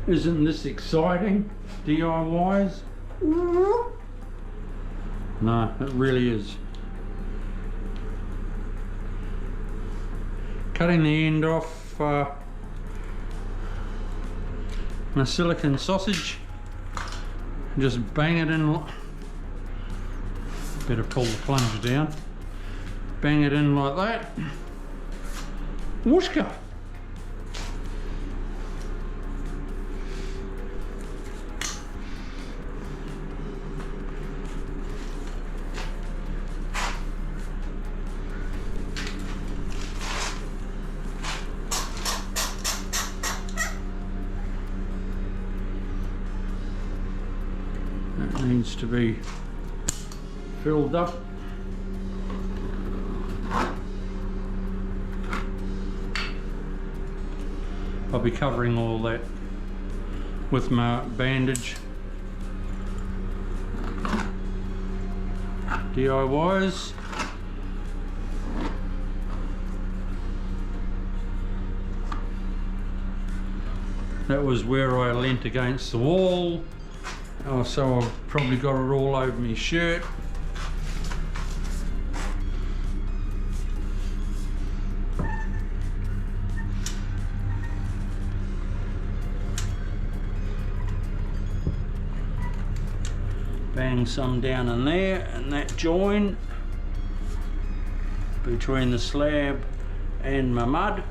Isn't this exciting, DIYs? No, it really is. Cutting the end off my silicone sausage. Just bang it in. Better pull the plunger down. Bang it in like that. Whooshka! That needs to be filled up. I'll be covering all that with my bandage. DIYs. That was where I leant against the wall. Oh, so I've probably got it all over my shirt. Bang some down in there, and that join between the slab and my mud.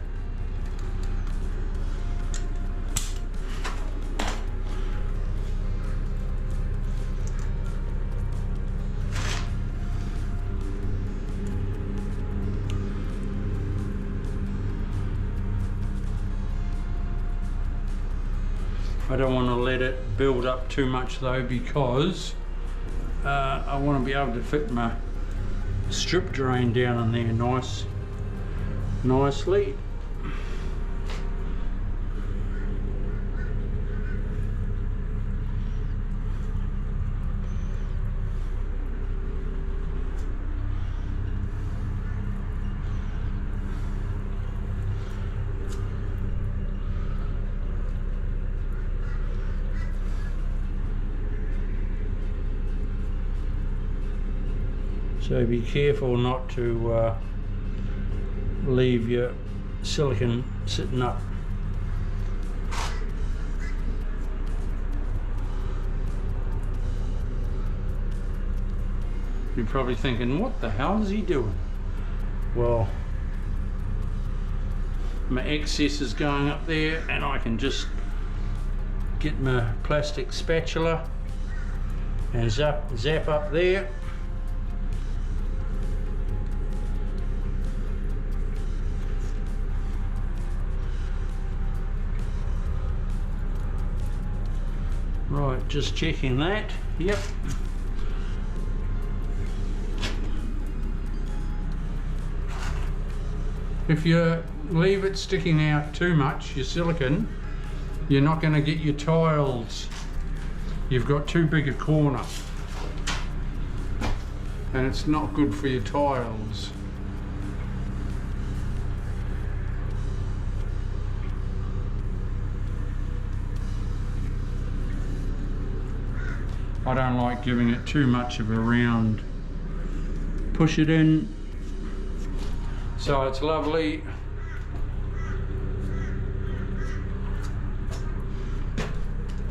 I don't want to let it build up too much though, because I want to be able to fit my strip drain down in there nicely. So be careful not to leave your silicone sitting up. You're probably thinking, what the hell is he doing? Well, my excess is going up there, and I can just get my plastic spatula and zap up there. Right, just checking that. Yep. If you leave it sticking out too much, your silicone, you're not going to get your tiles. You've got too big a corner, and it's not good for your tiles. I don't like giving it too much of a round. Push it in so it's lovely.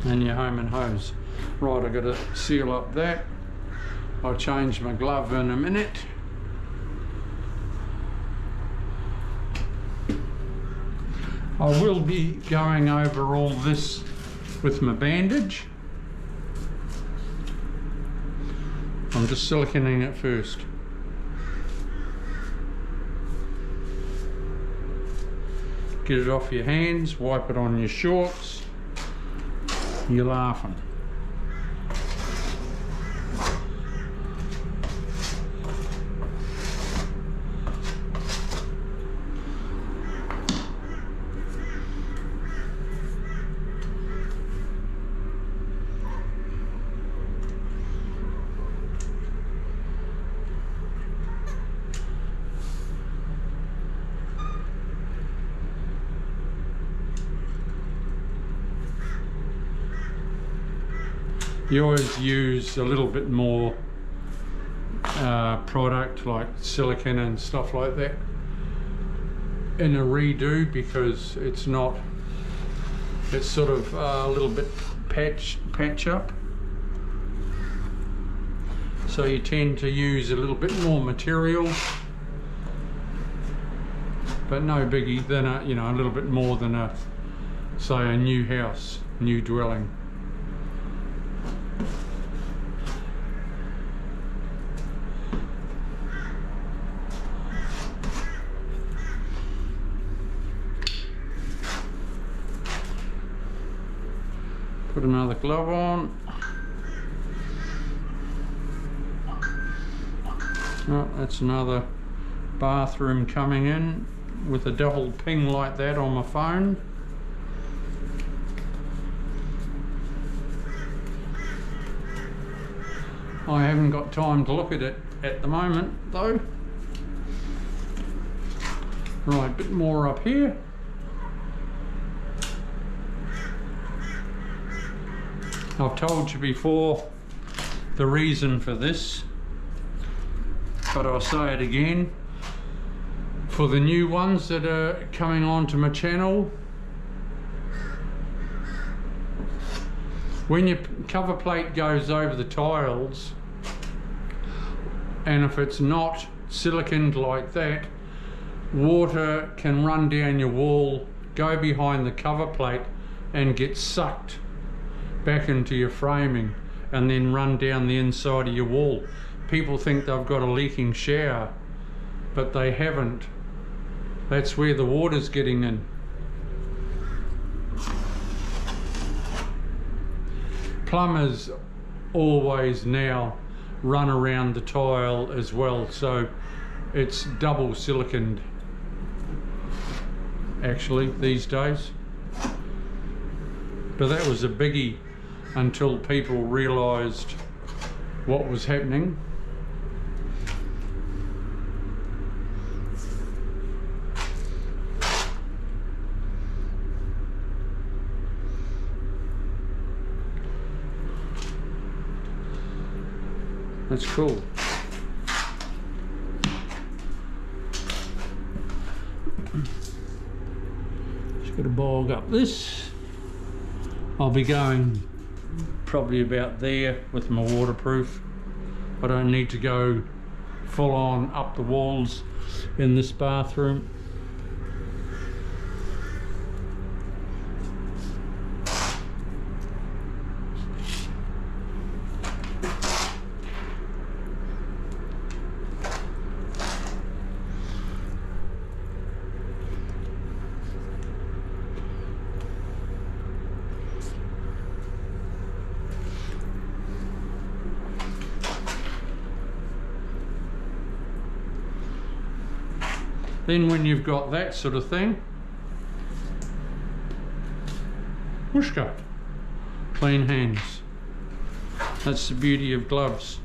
And you're home and hose. Right, I've got to seal up that. I'll change my glove in a minute. I will be going over all this with my bandage. I'm just siliconing it first. Get it off your hands, wipe it on your shorts. You're laughing. You always use a little bit more product like silicone and stuff like that in a redo, because it's sort of a little bit patch up. So you tend to use a little bit more material, but no biggie than a little bit more than say a new house, new dwelling. Put another glove on. Oh, that's another bathroom coming in with a double ping like that on my phone. I haven't got time to look at it at the moment though. Right, a bit more up here. I've told you before the reason for this, but I'll say it again. For the new ones that are coming onto my channel, when your cover plate goes over the tiles, and if it's not siliconed like that, water can run down your wall, go behind the cover plate and get sucked back into your framing and then run down the inside of your wall. People think they've got a leaking shower, but they haven't. That's where the water's getting in. Plumbers always now run around the tile as well, so it's double siliconed actually these days. But that was a biggie until people realised what was happening. That's cool. Just got to bog up this. I'll be going probably about there with my waterproof. I don't need to go full on up the walls in this bathroom. Then when you've got that sort of thing, whooshka, clean hands. That's the beauty of gloves.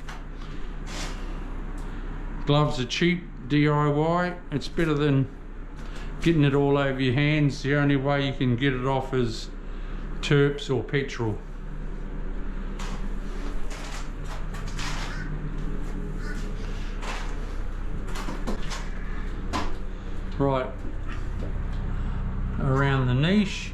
Gloves are cheap, DIY. It's better than getting it all over your hands. The only way you can get it off is terps or petrol. Right, around the niche.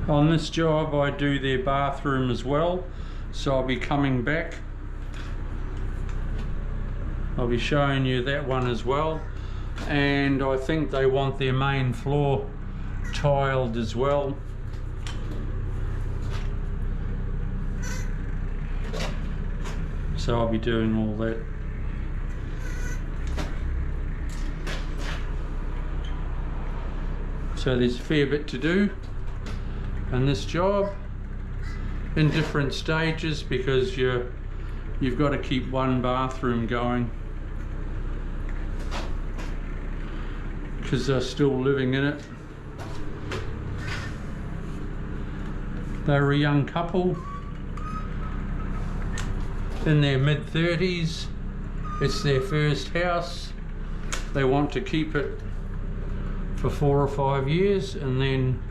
On this job I do their bathroom as well, so I'll be coming back. I'll be showing you that one as well, and I think they want their main floor tiled as well. So I'll be doing all that. So there's a fair bit to do in this job in different stages, because you've got to keep one bathroom going because they're still living in it. They were a young couple in their mid-30s, It's their first house. They want to keep it for 4 or 5 years and then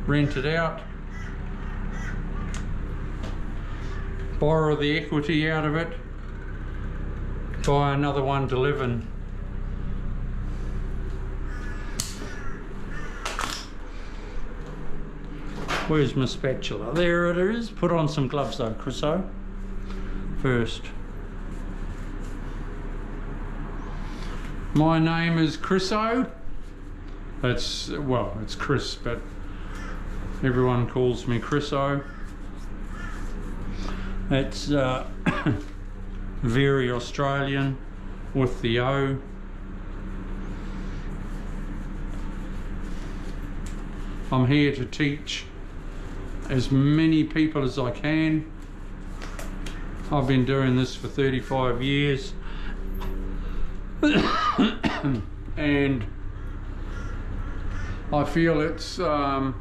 rent it out, borrow the equity out of it, buy another one to live in. Where's my spatula? There it is. Put on some gloves though, Chriso. First. My name is Chriso. That's, well, it's Chris, but everyone calls me Chriso. It's very Australian with the O. I'm here to teach as many people as I can. I've been doing this for 35 years. And I feel it's time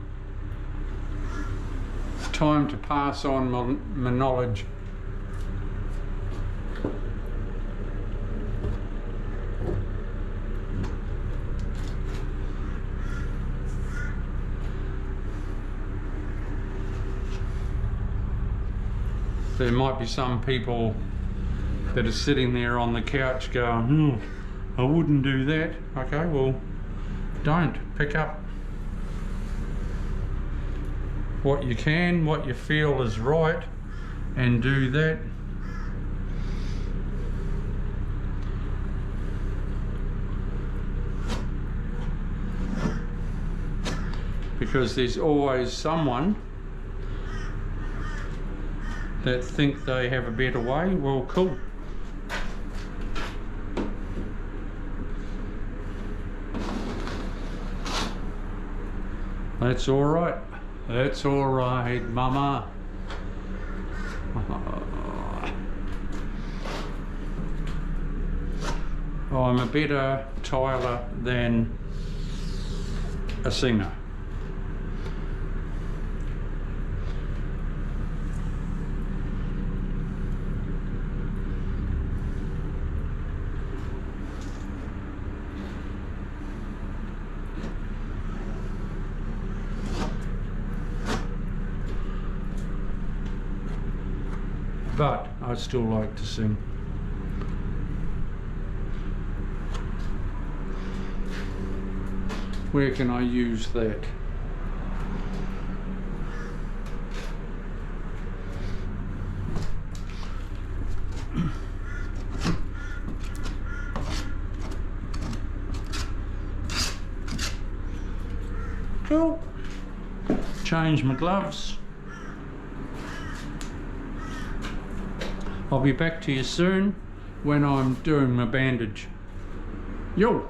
to pass on my knowledge. There might be some people that are sitting there on the couch going, I wouldn't do that. Okay, well, don't. Pick up what you can, what you feel is right, and do that. Because there's always someone that think they have a better way. Well, cool. That's all right. That's all right, Mama. Oh, I'm a better tiler than a singer. But I still like to sing. Where can I use that? Cool. Change my gloves. I'll be back to you soon when I'm doing my bandage. Yo!